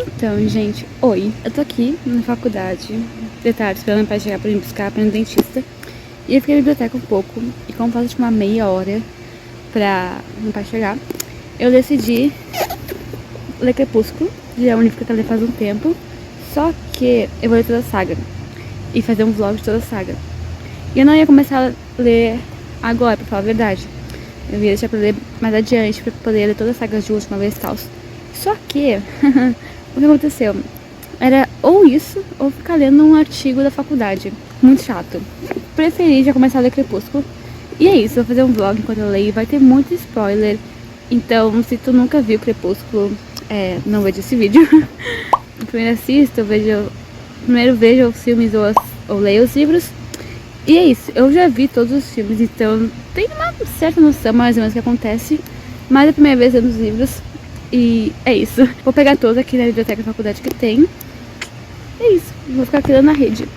Então, gente, oi. Eu tô aqui na faculdade, de tarde, esperando meu pai chegar pra me buscar pra ir no dentista. E eu fiquei na biblioteca um pouco, e como falta tipo uma meia hora pra meu pai chegar, eu decidi ler Crepúsculo, já é um livro que eu quero ler faz um tempo. Só que eu vou ler toda a saga, e fazer um vlog de toda a saga. E eu não ia começar a ler agora, pra falar a verdade. Eu ia deixar pra ler mais adiante, pra poder ler toda a saga de última vez e tal. Só que, o que aconteceu? Era ou isso, ou ficar lendo um artigo da faculdade. Muito chato. Preferi já começar a ler Crepúsculo. E é isso, eu vou fazer um vlog enquanto eu leio. Vai ter muito spoiler. Então, se tu nunca viu Crepúsculo, não veja esse vídeo. Primeiro assista, primeiro veja os filmes ou leia os livros. E é isso, eu já vi todos os filmes, então tenho uma certa noção mais ou menos do que acontece. Mas é a primeira vez lendo os livros. E é isso. Vou pegar todos aqui na biblioteca da faculdade que tem. É isso, vou ficar aqui na rede.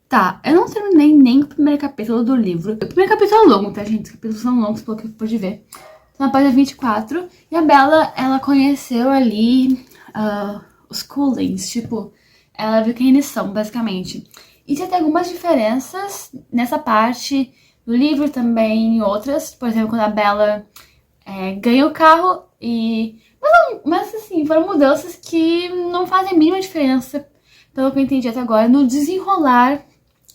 Tá, eu não terminei nem o primeiro capítulo do livro. O primeiro capítulo é longo, tá, gente? Os capítulos são longos, pelo que eu pude ver. Tô na página 24. E a Bella, ela conheceu ali os Cullens. Tipo, ela viu quem eles são, basicamente. E já tem algumas diferenças nessa parte do livro também, em outras. Por exemplo, quando a Bella ganha o carro e... Mas assim, foram mudanças que não fazem a mínima diferença, pelo que eu entendi até agora, no desenrolar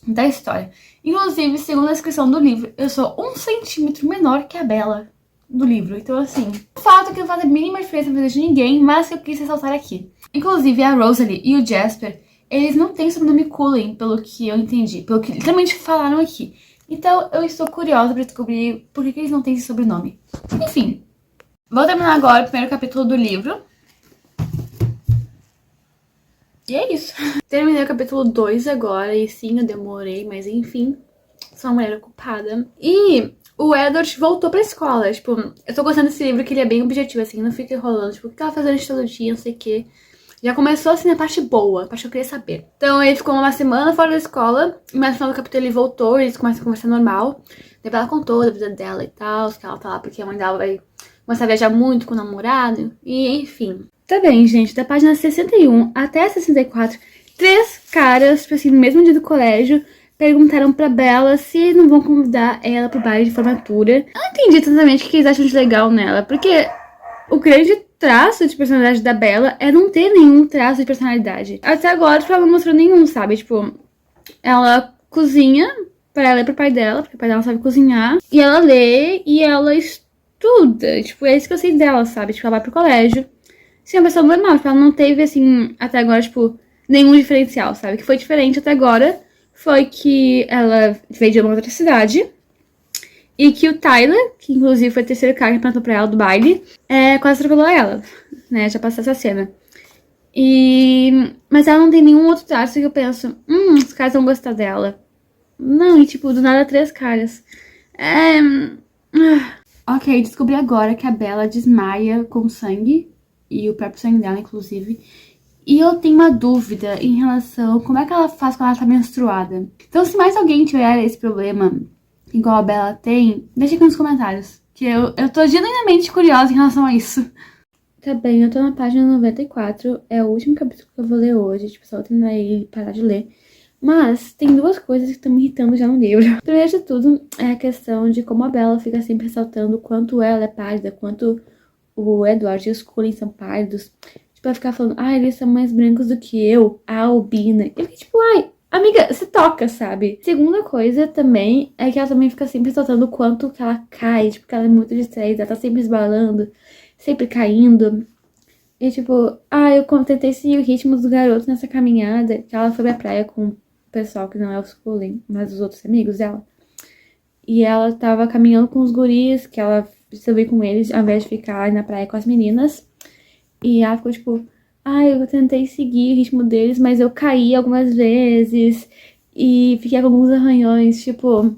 da história. Inclusive, segundo a descrição do livro, eu sou 1 centímetro menor que a Bella do livro. Então, assim, o fato que não faz a mínima diferença na vida de ninguém, mas que eu quis ressaltar aqui. Inclusive, a Rosalie e o Jasper, eles não têm sobrenome Cullen, pelo que eu entendi, pelo que literalmente falaram aqui. Então, eu estou curiosa pra descobrir por que eles não têm esse sobrenome. Enfim, vou terminar agora o primeiro capítulo do livro. E é isso. Terminei o capítulo 2 agora, e sim, eu demorei, mas enfim, sou uma mulher ocupada. E o Edward voltou pra escola, tipo, eu tô gostando desse livro que ele é bem objetivo, assim, não fica enrolando, tipo, o que ela fazendo isso todo dia, não sei o quê. Já começou, assim, a parte boa, a parte que eu queria saber. Então, ele ficou uma semana fora da escola, mas no final do capítulo ele voltou, eles começam a conversar normal. Depois ela contou da vida dela e tal, que ela tá lá porque a mãe dela vai começar a viajar muito com o namorado, e enfim. Tá bem, gente, da página 61 até 64, 3 caras, tipo assim, no mesmo dia do colégio, perguntaram pra Bella se eles não vão convidar ela pro baile de formatura. Eu não entendi totalmente o que eles acham de legal nela, porque o grande traço de personalidade da Bella é não ter nenhum traço de personalidade. Até agora, tipo, ela não mostrou nenhum, sabe? Tipo, ela cozinha pra ela e pro pai dela, porque o pai dela sabe cozinhar. E ela lê e ela estuda. Tipo, é isso que eu sei dela, sabe? Tipo, ela vai pro colégio. Sim, é uma pessoa normal. Tipo, ela não teve, assim, até agora, tipo, nenhum diferencial, sabe? O que foi diferente até agora foi que ela veio de uma outra cidade. E que o Tyler, que inclusive foi o terceiro cara que plantou pra ela do baile, quase atropelou ela, né? Já passou essa cena. Mas ela não tem nenhum outro traço que eu penso, os caras vão gostar dela. Não, e tipo, do nada 3 caras. Ok, descobri agora que a Bella desmaia com sangue, e o próprio sangue dela, inclusive. E eu tenho uma dúvida em relação a como é que ela faz quando ela tá menstruada. Então, se mais alguém tiver esse problema igual a Bella tem, deixa aqui nos comentários, que eu tô genuinamente curiosa em relação a isso. Tá bem, eu tô na página 94, é o último capítulo que eu vou ler hoje, tipo, só vou terminar ele e parar de ler. Mas tem 2 coisas que estão me irritando já no livro. Primeiro de tudo é a questão de como a Bella fica sempre ressaltando o quanto ela é pálida, quanto o Edward e os Cullen são pálidos. Tipo, ela ficar falando, eles são mais brancos do que eu, a albina. Eu fiquei tipo, amiga, se toca, sabe? Segunda coisa também é que ela também fica sempre soltando o quanto que ela cai, tipo, que ela é muito distraída, ela tá sempre esbalando, sempre caindo. E tipo, eu tentei seguir o ritmo dos garotos nessa caminhada, que ela foi pra praia com o pessoal que não é os Cullen, mas os outros amigos dela. E ela tava caminhando com os guris, que ela subiu com eles, ao invés de ficar na praia com as meninas. E ela ficou tipo, eu tentei seguir o ritmo deles, mas eu caí algumas vezes e fiquei com alguns arranhões, tipo,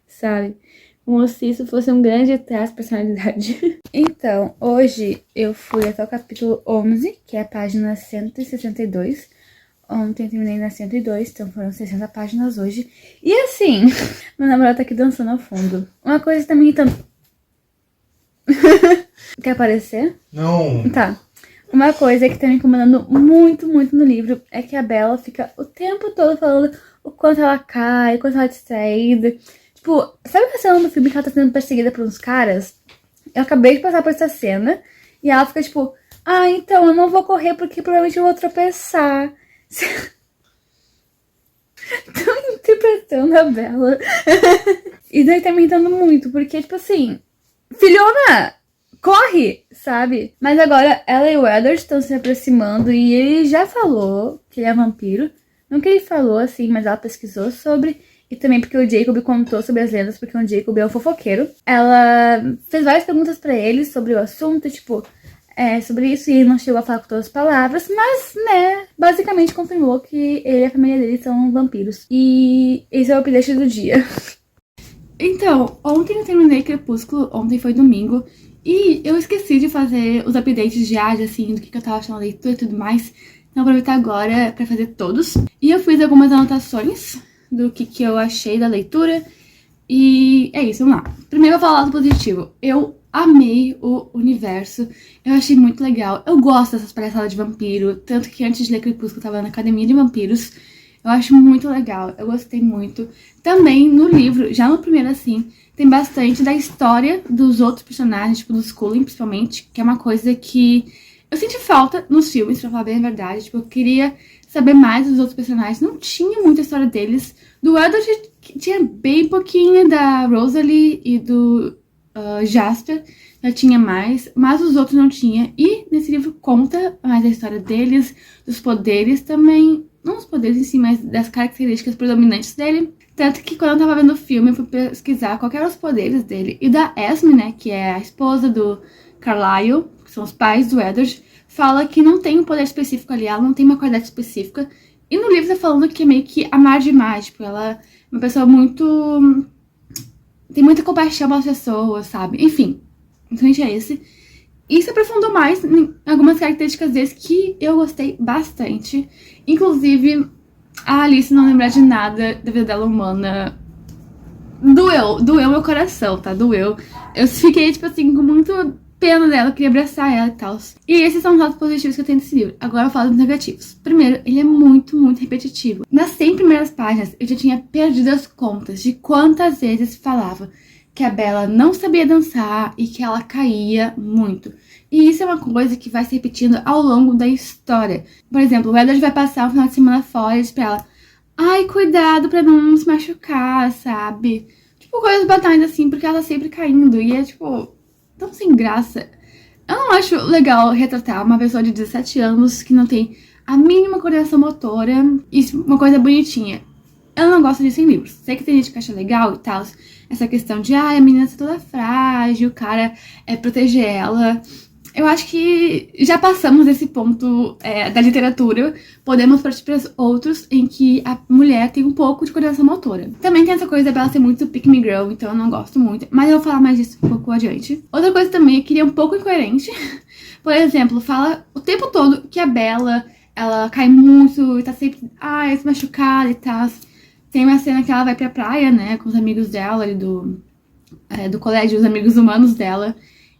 sabe? Como se isso fosse um grande traço de personalidade. Então, hoje eu fui até o capítulo 11, que é a página 162. Ontem eu terminei na 102, então foram 60 páginas hoje. E assim, meu namorado tá aqui dançando ao fundo. Uma coisa que tá me irritando... Quer aparecer? Não. Tá. Uma coisa que tá me incomodando muito, muito no livro é que a Bella fica o tempo todo falando o quanto ela cai, o quanto ela é distraída. Tipo, sabe a cena do filme que ela tá sendo perseguida por uns caras? Eu acabei de passar por essa cena e ela fica tipo, ah, então eu não vou correr porque provavelmente eu vou tropeçar. Tô interpretando a Bella. E daí tá me irritando muito, porque, tipo assim, filhona, corre, sabe? Mas agora ela e o Edward estão se aproximando e ele já falou que ele é vampiro. Não que ele falou assim, mas ela pesquisou sobre. E também porque o Jacob contou sobre as lendas, porque o Jacob é um fofoqueiro. Ela fez várias perguntas pra ele sobre o assunto, tipo, sobre isso, e ele não chegou a falar com todas as palavras, mas, né, basicamente confirmou que ele e a família dele são vampiros. E esse é o update do dia. Então, ontem eu terminei Crepúsculo, ontem foi domingo, e eu esqueci de fazer os updates diários, assim, do que eu tava achando da leitura e tudo mais. Então, vou aproveitar agora pra fazer todos. E eu fiz algumas anotações do que eu achei da leitura. E é isso, vamos lá. Primeiro eu vou falar do positivo. Eu amei o universo. Eu achei muito legal. Eu gosto dessas palhaçadas de vampiro. Tanto que antes de ler Crepúsculo eu tava na academia de vampiros. Eu acho muito legal. Eu gostei muito. Também no livro, já no primeiro assim, tem bastante da história dos outros personagens, tipo dos Cullen principalmente, que é uma coisa que eu senti falta nos filmes, pra falar bem a verdade. Tipo, eu queria saber mais dos outros personagens. Não tinha muita história deles. Do Edward tinha bem pouquinho, da Rosalie e do Jasper já tinha mais, mas os outros não tinha. E nesse livro conta mais a história deles, dos poderes também. Não os poderes em si, mas das características predominantes dele. Tanto que quando eu tava vendo o filme, eu fui pesquisar qual eram os poderes dele. E da Esme, né, que é a esposa do Carlisle, que são os pais do Edward, fala que não tem um poder específico ali, ela não tem uma qualidade específica. E no livro tá falando que é meio que amar demais, tipo, ela é uma pessoa muito... tem muita compaixão pelas pessoas, sabe? Enfim, principalmente é esse. E se aprofundou mais em algumas características deles que eu gostei bastante. Inclusive, a Alice não lembrar de nada da vida dela humana doeu meu coração, tá? Doeu. Eu fiquei, tipo assim, com muito pena dela, eu queria abraçar ela e tal. E esses são os lados positivos que eu tenho desse livro. Agora eu falo dos negativos. Primeiro, ele é muito, muito repetitivo. Nas 100 primeiras páginas, eu já tinha perdido as contas de quantas vezes falava que a Bella não sabia dançar e que ela caía muito. E isso é uma coisa que vai se repetindo ao longo da história. Por exemplo, o Edward vai passar o final de semana fora e diz pra ela: ai, cuidado pra não se machucar, sabe? Tipo, coisas batais assim, porque ela tá sempre caindo. E é, tipo, tão sem graça. Eu não acho legal retratar uma pessoa de 17 anos que não tem a mínima coordenação motora. Isso, uma coisa bonitinha. Eu não gosto disso em livros. Sei que tem gente que acha legal e tal. Essa questão de, a menina tá toda frágil, o cara proteger ela. Eu acho que já passamos desse ponto da literatura. Podemos partir para outros em que a mulher tem um pouco de coordenação motora. Também tem essa coisa dela ser muito pick me girl, então eu não gosto muito. Mas eu vou falar mais disso um pouco adiante. Outra coisa também é que ele é um pouco incoerente. Por exemplo, fala o tempo todo que a Bella, ela cai muito e tá sempre, se machucada e tal. Tem uma cena que ela vai pra praia, né, com os amigos dela ali do colégio, os amigos humanos dela.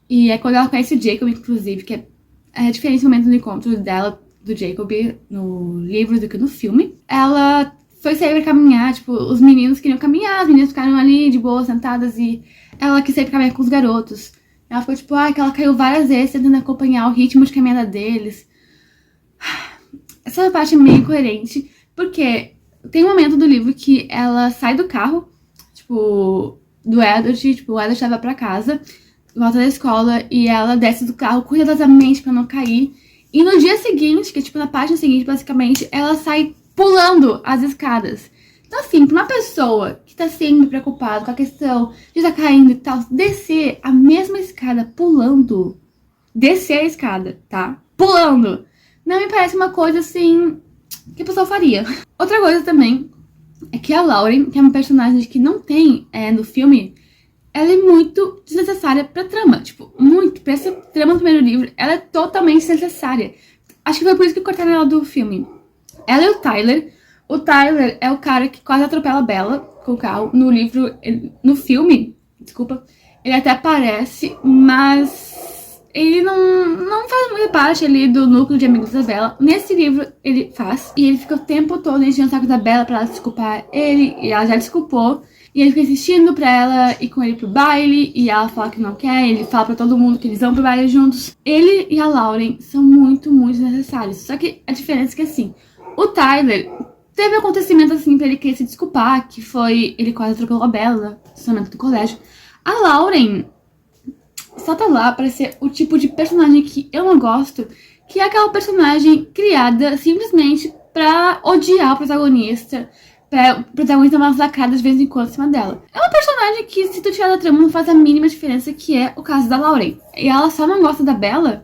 E é quando ela conhece o Jacob, inclusive, que é diferente o momento do encontro dela, do Jacob, no livro do que no filme. Ela foi sair pra caminhar, tipo, os meninos queriam caminhar, as meninas ficaram ali de boa, sentadas, e ela quis sair pra caminhar com os garotos. Ela ficou tipo, que ela caiu várias vezes tentando acompanhar o ritmo de caminhada deles. Essa parte é meio incoerente, porque tem um momento do livro que ela sai do carro, tipo, do Edward, tipo, o Edward tava pra casa, volta da escola, e ela desce do carro cuidadosamente pra não cair. E no dia seguinte, que é tipo na página seguinte, basicamente, ela sai pulando as escadas. Então assim, pra uma pessoa que tá sempre preocupada com a questão de estar caindo e tal, descer a mesma escada pulando, descer a escada, tá? Pulando! Não me parece uma coisa assim que a pessoa faria. Outra coisa também é que a Lauren, que é uma personagem que não tem no filme, ela é muito desnecessária pra trama. Tipo, muito. Pra essa trama do primeiro livro, ela é totalmente desnecessária. Acho que foi por isso que cortaram ela do filme. Ela e o Tyler. O Tyler é o cara que quase atropela a Bella com o carro. No livro, no filme, desculpa, ele até aparece, mas ele não faz muita parte ali do núcleo de amigos da Bella. Nesse livro ele faz, e ele fica o tempo todo enchendo o saco da Bella pra ela desculpar ele, e ela já desculpou. E ele fica insistindo pra ela ir com ele pro baile, e ela fala que não quer, ele fala pra todo mundo que eles vão pro baile juntos. Ele e a Lauren são muito, muito necessários. Só que a diferença é que, assim, o Tyler teve um acontecimento, assim, pra ele querer se desculpar, que foi ele quase atropelou a Bella no estacionamento do colégio. A Lauren só tá lá pra ser o tipo de personagem que eu não gosto, que é aquela personagem criada simplesmente pra odiar o protagonista, pra o protagonista dar umas lacadas de vez em quando em cima dela. É uma personagem que, se tu tirar da trama, não faz a mínima diferença, que é o caso da Lauren. E ela só não gosta da Bella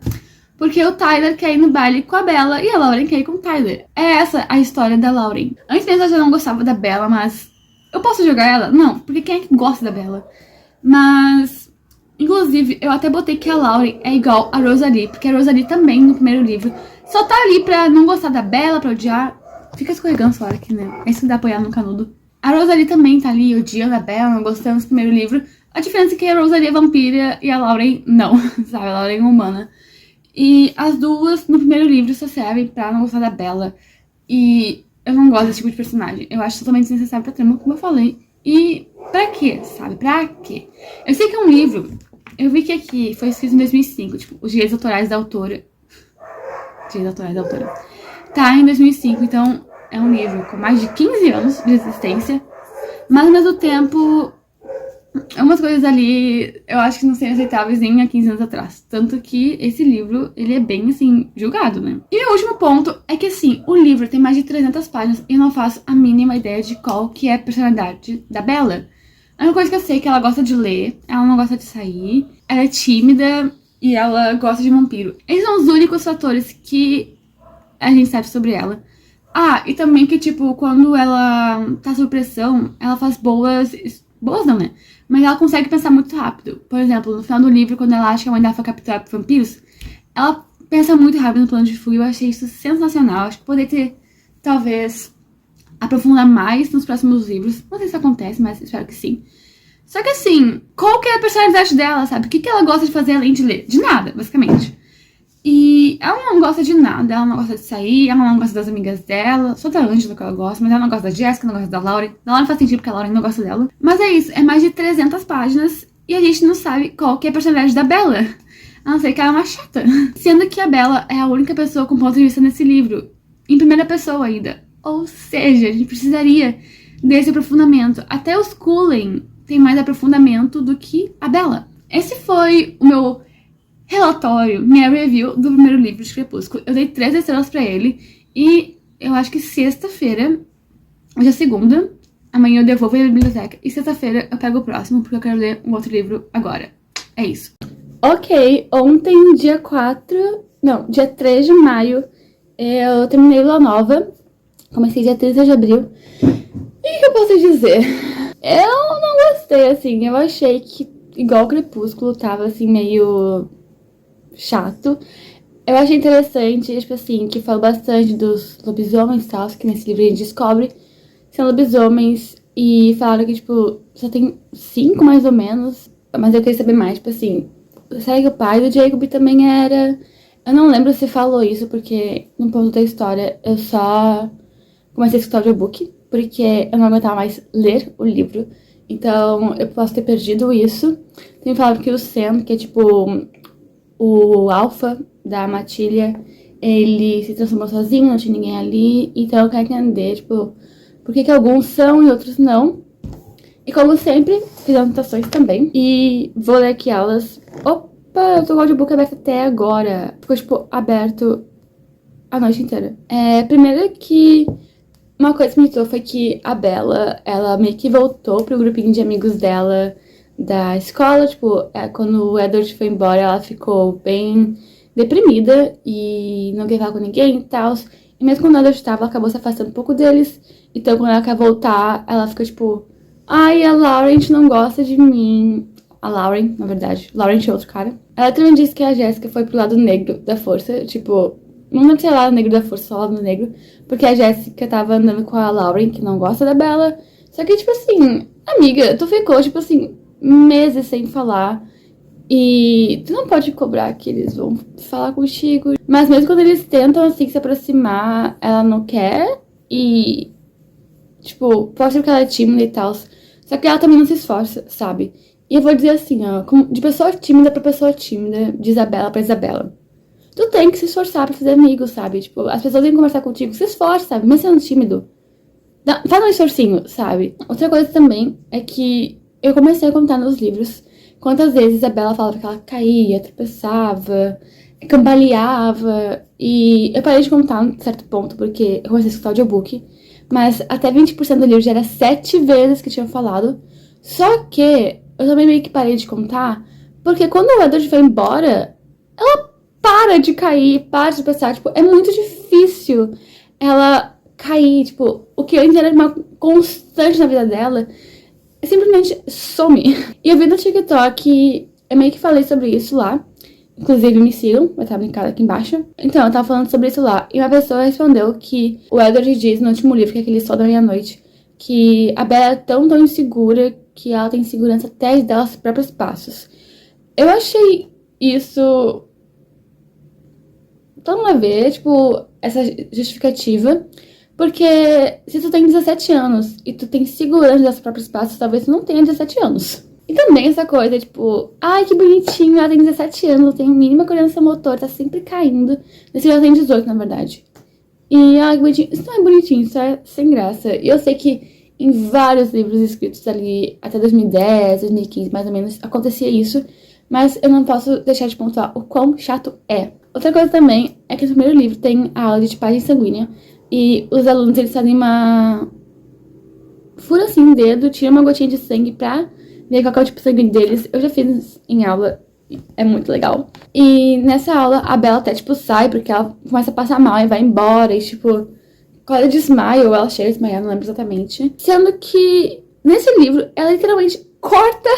porque o Tyler quer ir no baile com a Bella e a Lauren quer ir com o Tyler. É essa a história da Lauren. Antes mesmo eu já não gostava da Bella, mas eu posso jogar ela? Não, porque quem é que gosta da Bella? Mas, inclusive, eu até botei que a Lauren é igual a Rosalie, porque a Rosalie também, no primeiro livro, só tá ali pra não gostar da Bella, pra odiar. Fica escorregando essa hora aqui, né? É isso que dá apoiar no canudo. A Rosalie também tá ali odiando a Bella, não gostando do primeiro livro. A diferença é que a Rosalie é vampira e a Lauren não, sabe? A Lauren é humana. E as duas, no primeiro livro, só servem pra não gostar da Bella. E eu não gosto desse tipo de personagem. Eu acho totalmente desnecessário pra trama, como eu falei. E pra quê, sabe? Pra quê? Eu sei que é um livro. Eu vi que aqui foi escrito em 2005, tipo, os direitos autorais da autora. Direitos autorais da autora. Tá em 2005, então é um livro com mais de 15 anos de existência. Mas, ao mesmo tempo, algumas coisas ali eu acho que não seriam aceitáveis nem há 15 anos atrás. Tanto que esse livro, ele é bem, assim, julgado, né? E o último ponto é que, assim, o livro tem mais de 300 páginas e eu não faço a mínima ideia de qual que é a personalidade da Bella. A única coisa que eu sei é que ela gosta de ler, ela não gosta de sair, ela é tímida e ela gosta de vampiro. Esses são os únicos fatores que a gente sabe sobre ela. Ah, e também que, tipo, quando ela tá sob pressão, ela faz boas... Boas não, né? Mas ela consegue pensar muito rápido. Por exemplo, no final do livro, quando ela acha que a mãe dela foi capturada por vampiros, ela pensa muito rápido no plano de fuga. Eu achei isso sensacional. Acho que poderia ter, talvez, aprofundar mais nos próximos livros. Não sei se acontece, mas espero que sim. Só que assim, qual que é a personalidade dela, sabe? O que ela gosta de fazer além de ler? De nada, basicamente. E ela não gosta de nada, ela não gosta de sair, ela não gosta das amigas dela, só da Angela que ela gosta, mas ela não gosta da Jessica, não gosta da Lauren. Da Lauren faz sentido porque a Lauren não gosta dela. Mas é isso, é mais de 300 páginas e a gente não sabe qual que é a personalidade da Bella. A não ser que ela é uma chata. Sendo que a Bella é a única pessoa com ponto de vista nesse livro, em primeira pessoa ainda. Ou seja, a gente precisaria desse aprofundamento. Até os Cullen têm mais aprofundamento do que a Bella. Esse foi o meu relatório, minha review do primeiro livro de Crepúsculo. Eu dei 3 estrelas pra ele e eu acho que sexta-feira, hoje é segunda, amanhã eu devolvo ele na biblioteca e sexta-feira eu pego o próximo porque eu quero ler um outro livro agora. É isso. Ok, ontem, dia 3 de maio, eu terminei Lua Nova, comecei dia 30 de abril. E o que eu posso dizer? Eu não gostei, assim, eu achei que, igual o Crepúsculo, tava, assim, meio chato. Eu achei interessante, tipo assim, que fala bastante dos lobisomens e tal, que nesse livro a gente descobre que são lobisomens, e falaram que, tipo, só tem 5 mais ou menos, mas eu queria saber mais, tipo assim, será que o pai do Jacob também era? Eu não lembro se falou isso, porque no ponto da história eu só comecei a escutar o audiobook, porque eu não aguentava mais ler o livro, então eu posso ter perdido isso. Tem falado que o Sam, que é tipo o alfa da matilha, ele se transformou sozinho, não tinha ninguém ali, então eu quero entender, tipo, por que alguns são e outros não. E como sempre, fiz anotações também, e vou ler aqui elas. Opa, eu tô com o audiobook aberto até agora, ficou, tipo, aberto a noite inteira. Primeiro que uma coisa que me irritou foi que a Bella, ela meio que voltou pro grupinho de amigos dela da escola, tipo, quando o Edward foi embora, ela ficou bem deprimida e não queria falar com ninguém e tal. E mesmo quando o Edward estava, ela acabou se afastando um pouco deles. Então, quando ela quer voltar, ela fica tipo, ai, a Laurent não gosta de mim. A Lauren, na verdade. Laurent é outro cara. Ela também disse que a Jéssica foi pro lado negro da força, tipo, não lembro se é lado negro da força, só lado negro, porque a Jéssica tava andando com a Lauren, que não gosta da Bella. Só que, tipo assim, amiga, tu ficou, tipo assim, meses sem falar E tu não pode cobrar que eles vão falar contigo. Mas mesmo quando eles tentam, assim, se aproximar, ela não quer. E, tipo, pode ser porque ela é tímida e tal. Só que ela também não se esforça, sabe? E eu vou dizer assim, ó, de pessoa tímida pra pessoa tímida, de Isabela pra Isabela. Tu tem que se esforçar pra fazer amigos, sabe? Tipo, as pessoas vêm conversar contigo, se esforça, sabe? Mesmo sendo tímido. Faz um esforcinho, sabe? Outra coisa também é que eu comecei a contar nos livros quantas vezes Isabela falava que ela caía, tropeçava, cambaleava. E eu parei de contar em certo ponto, porque eu comecei a escutar o audiobook. Mas até 20% do livro já era 7 vezes que tinham falado. Só que eu também meio que parei de contar, porque quando o Edward foi embora, ela para de cair, para de tropeçar. Tipo, é muito difícil ela cair. Tipo, o que antes era uma constante na vida dela simplesmente some. E eu vi no TikTok, eu meio que falei sobre isso lá. Inclusive, me sigam, vai estar linkado aqui embaixo. Então, eu tava falando sobre isso lá. E uma pessoa respondeu que o Edward diz no último livro, que é aquele Sol da Meia-Noite, que a Bella é tão insegura que ela tem segurança até dos próprios passos. Eu achei isso tão a ver, tipo, essa justificativa. Porque se tu tem 17 anos e tu tem segurança dos próprios passos, talvez tu não tenha 17 anos. E também essa coisa, tipo, ai, que bonitinho, ela tem 17 anos, ela tem mínima coordenação motor, tá sempre caindo. Nesse ela tem 18, na verdade. E, ai, que bonitinho. Isso não é bonitinho, isso é sem graça. E eu sei que em vários livros escritos ali, até 2010, 2015, mais ou menos, acontecia isso. Mas eu não posso deixar de pontuar o quão chato é. Outra coisa também é que no primeiro livro tem a aula de tipagem sanguínea. E os alunos, eles fazem uma... fura assim o dedo, tira uma gotinha de sangue pra ver qual é o tipo de sangue deles. Eu já fiz em aula, é muito legal. E nessa aula, a Bella até, tipo, sai porque ela começa a passar mal e vai embora. E, tipo, quando ela desmaia ou ela chega a desmaiar, não lembro exatamente. Sendo que, nesse livro, ela literalmente corta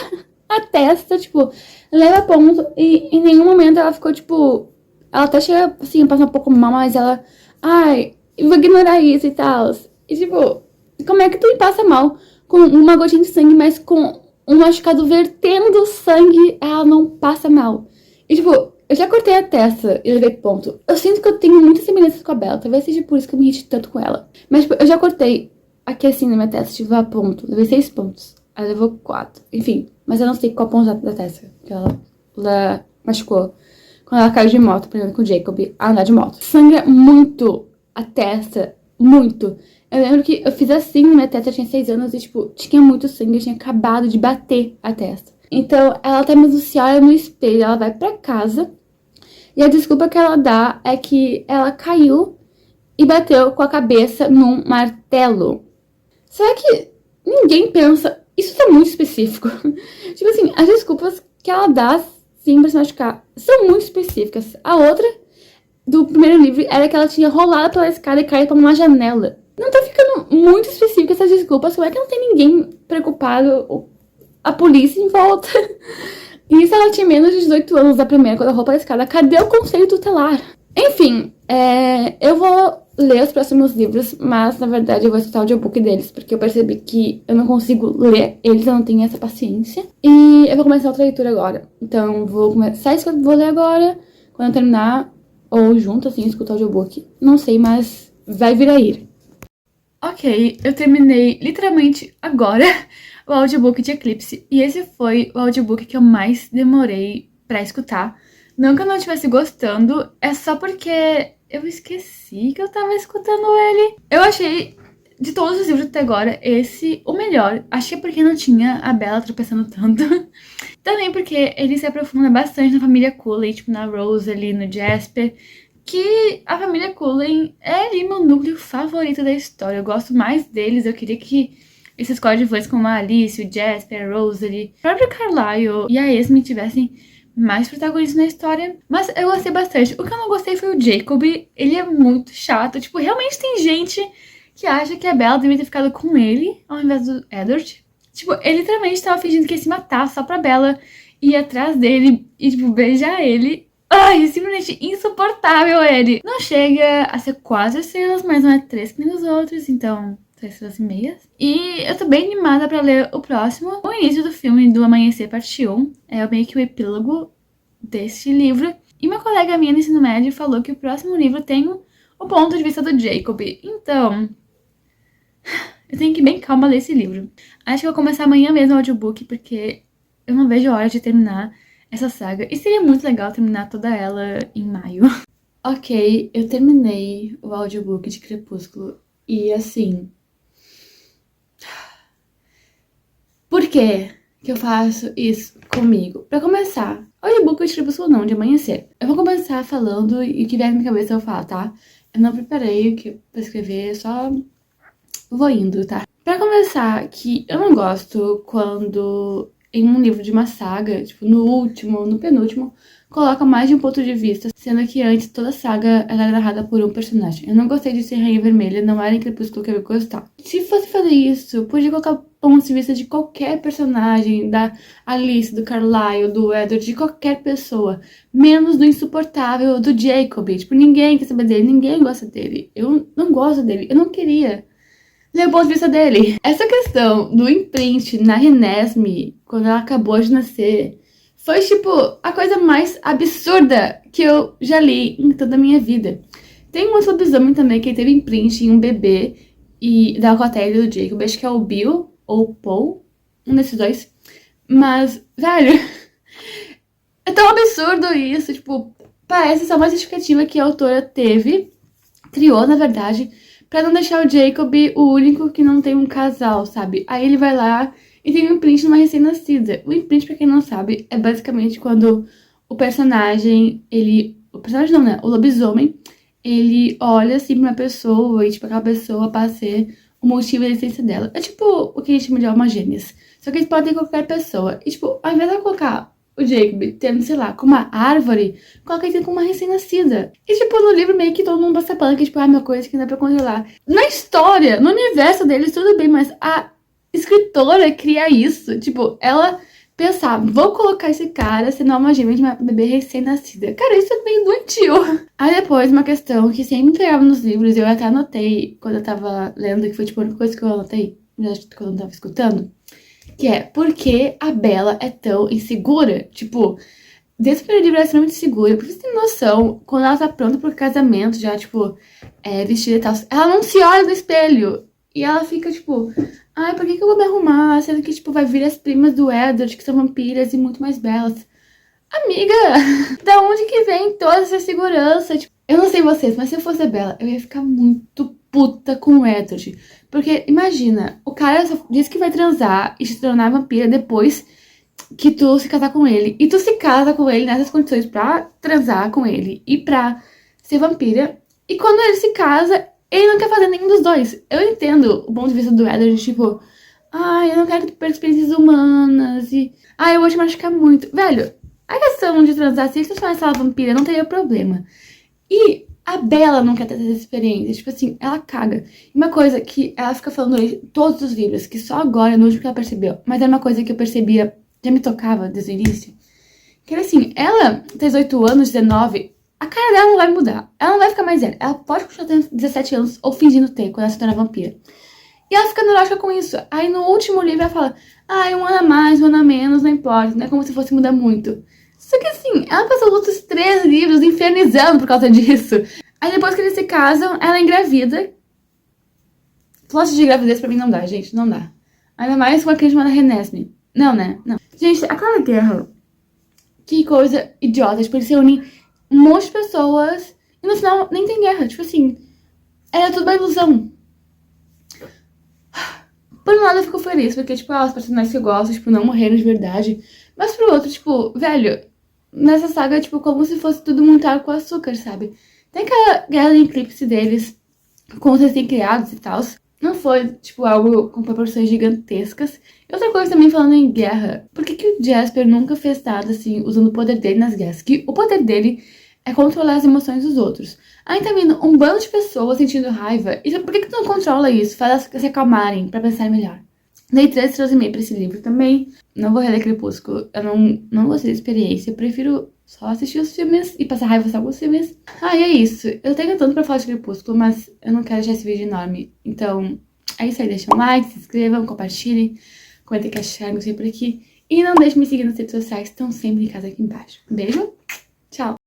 a testa, tipo, leva a ponto. E em nenhum momento ela ficou, tipo... Ela até chega, assim, a passar um pouco mal, mas ela... Ai, eu vou ignorar isso e tal. E, tipo, como é que tu passa mal com uma gotinha de sangue, mas com um machucado vertendo sangue, ela não passa mal? E, tipo, eu já cortei a testa e levei ponto. Eu sinto que eu tenho muitas semelhanças com a Bella. Talvez seja por isso que eu me irrite tanto com ela. Mas, tipo, eu já cortei aqui assim na minha testa, tipo, a ponto. Levei 6 pontos. Ela levou 4. Enfim, mas eu não sei qual ponto da testa que ela machucou. Quando ela caiu de moto, por exemplo, com o Jacob, a andar de moto. Sangra muito a testa, muito. Eu lembro que eu fiz assim na minha testa, eu tinha 6 anos e, tipo, tinha muito sangue, eu tinha acabado de bater a testa. Então, ela até mesmo se olha no espelho, ela vai pra casa e a desculpa que ela dá é que ela caiu e bateu com a cabeça num martelo. Será que ninguém pensa... Isso tá muito específico. Tipo assim, as desculpas que ela dá, sim, pra se machucar, são muito específicas. A outra, do primeiro livro, era que ela tinha rolado pela escada e caído pra uma janela. Não tá ficando muito específica essas desculpas. Como é que não tem ninguém preocupado? A polícia em volta. E isso ela tinha menos de 18 anos da primeira, quando ela rolou pela escada. Cadê o conselho tutelar? Enfim, eu vou ler os próximos livros, mas na verdade eu vou escutar o audiobook deles, porque eu percebi que eu não consigo ler eles, eu não tenho essa paciência. E eu vou começar outra leitura agora. Então vou começar isso que eu vou ler agora, quando eu terminar, ou junto, assim, escutar o audiobook. Não sei, mas vai vir aí. Ok, eu terminei literalmente agora o audiobook de Eclipse, e esse foi o audiobook que eu mais demorei pra escutar. Não que eu não estivesse gostando, é só porque eu esqueci que eu tava escutando ele. Eu achei, de todos os livros até agora, esse o melhor. Acho que é porque não tinha a Bella tropeçando tanto. Também porque ele se aprofunda bastante na família Cullen, tipo na Rose ali, no Jasper. Que a família Cullen é ali meu núcleo favorito da história. Eu gosto mais deles, eu queria que esses coadjuvantes como a Alice, o Jasper, a Rose ali, o próprio Carlisle e a Esme tivessem mais protagonistas na história, mas eu gostei bastante. O que eu não gostei foi o Jacob, ele é muito chato, tipo, realmente tem gente que acha que a Bella deveria ter ficado com ele, ao invés do Edward. Tipo, ele literalmente tava fingindo que ia se matar só pra Bella ir atrás dele e, tipo, beijar ele. Ai, simplesmente insuportável ele. Não chega a ser 4 estrelas, mas não é 3 que nem os outros, então 3 estrelas e meia. E eu tô bem animada pra ler o próximo. O início do filme do Amanhecer, parte 1. É meio que o epílogo desse livro. E uma colega minha no ensino médio falou que o próximo livro tem o ponto de vista do Jacob. Então, eu tenho que ir bem calma ler esse livro. Acho que eu vou começar amanhã mesmo o audiobook, porque eu não vejo a hora de terminar essa saga. E seria muito legal terminar toda ela em maio. Ok, eu terminei o audiobook de Crepúsculo. E assim... Por que eu faço isso comigo? Pra começar, audiobook de Crepúsculo não, de Amanhecer. Eu vou começar falando e o que vier na minha cabeça eu falo, tá? Eu não preparei o que pra escrever, só vou indo, tá? Pra começar, que eu não gosto quando em um livro de uma saga, tipo, no último, no penúltimo, coloca mais de um ponto de vista, sendo que antes toda a saga era narrada por um personagem. Eu não gostei de ser Rainha Vermelha, não era em Crepúsculo que eu ia gostar. Se fosse fazer isso, podia colocar pontos de vista de qualquer personagem, da Alice, do Carlyle, do Edward, de qualquer pessoa, menos do insuportável do Jacob. Tipo, ninguém quer saber dele, ninguém gosta dele. Eu não gosto dele, eu não queria ler o ponto de vista dele. Essa questão do imprint na Renesmee, quando ela acabou de nascer, foi, tipo, a coisa mais absurda que eu já li em toda a minha vida. Tem um outro lobisomem também que teve imprint em um bebê e da Alcatel e do Jacob. Acho que é o Bill ou o Paul, um desses dois. Mas, velho, é tão absurdo isso. Tipo, parece só uma justificativa que a autora criou, na verdade, pra não deixar o Jacob o único que não tem um casal, sabe? Aí ele vai lá e tem um imprint numa recém-nascida. O imprint, pra quem não sabe, é basicamente quando o personagem, O personagem não, né? O lobisomem, ele olha assim pra uma pessoa e, tipo, aquela pessoa passa a ser o motivo da existência dela. É tipo o que a gente chama de almas gêmeas. Só que eles podem ter qualquer pessoa. E, tipo, ao invés de colocar o Jacob tendo, sei lá, com uma árvore, coloca ele com uma recém-nascida. E, tipo, no livro meio que todo mundo passa pano, que, tipo, uma coisa que não dá pra controlar. Na história, no universo deles, tudo bem, mas a escritora cria isso. Tipo, ela pensar, vou colocar esse cara sendo uma gêmea de uma bebê recém-nascida. Cara, isso é bem doentio. Aí depois, uma questão que sempre me pegava nos livros, eu até anotei quando eu tava lendo, que foi, tipo, a única coisa que eu anotei, quando eu tava escutando, que é, por que a Bella é tão insegura? Tipo, desde o primeiro livro ela é extremamente segura. Porque você tem noção, quando ela tá pronta pro casamento, já, tipo, vestida e tal, ela não se olha no espelho. E ela fica, tipo, ai, por que eu vou me arrumar? Sendo que, tipo, vai vir as primas do Edward, que são vampiras e muito mais belas. Amiga, da onde que vem toda essa segurança? Tipo, eu não sei vocês, mas se eu fosse a Bella, eu ia ficar muito puta com o Edward. Porque, imagina, o cara só diz que vai transar e se tornar vampira depois que tu se casar com ele. E tu se casa com ele nessas condições pra transar com ele e pra ser vampira. E quando ele se casa, ele não quer fazer nenhum dos dois. Eu entendo o ponto de vista do Edward, tipo, ai, eu não quero que tu perca experiências humanas e... ai, eu vou te machucar muito. Velho, a questão de transar, se ele se tornasse ela vampira, não teria problema. E a Bella não quer ter essa experiência. Tipo assim, ela caga. E uma coisa que ela fica falando em todos os livros, que só agora, no último que ela percebeu, mas era uma coisa que eu percebia, já me tocava desde o início, que era assim, ela tem 18 anos, 19, a cara dela não vai mudar. Ela não vai ficar mais velha. Ela pode continuar tendo 17 anos ou fingindo ter quando ela se torna vampira. E ela fica neurótica com isso. Aí no último livro ela fala, ai, um ano a mais, um ano a menos, não importa. Não é como se fosse mudar muito. Só que assim, ela passou os outros 3 livros infernizando por causa disso. Aí depois que eles se casam, ela engravida. Plot de gravidez pra mim não dá, gente, não dá. Ainda mais com aquele chamada Renesmee. Não, né? Não. Gente, aquela guerra, que coisa idiota. Tipo, eles se unem um monte de pessoas e no final nem tem guerra. Tipo assim, era tudo uma ilusão. Por um lado eu fico feliz, porque, tipo, os personagens que eu gosto, tipo, não morreram de verdade. Mas pro outro, tipo, velho, nessa saga, tipo, como se fosse tudo montado com açúcar, sabe? Tem aquela guerra de eclipse deles, com os recém-criados e tal. Não foi, tipo, algo com proporções gigantescas. E outra coisa também, falando em guerra, por que o Jasper nunca fez nada, assim, usando o poder dele nas guerras? Que o poder dele é controlar as emoções dos outros. Aí tá vindo um bando de pessoas sentindo raiva. E por que tu não controla isso? Faz elas se acalmarem pra pensar melhor. Dei 3 estrelas e meia pra esse livro também. Não vou reler Crepúsculo. Eu não gostei da experiência. Eu prefiro só assistir os filmes e passar raiva só com os filmes. Ah, e é isso. Eu tenho tanto pra falar de Crepúsculo, mas eu não quero deixar esse vídeo enorme. Então, É isso aí, deixa um like, se inscrevam, compartilhem, comentem que acharam, gostei por aqui. E não deixe de me seguir nas redes sociais, que estão sempre em casa aqui embaixo. Beijo, tchau!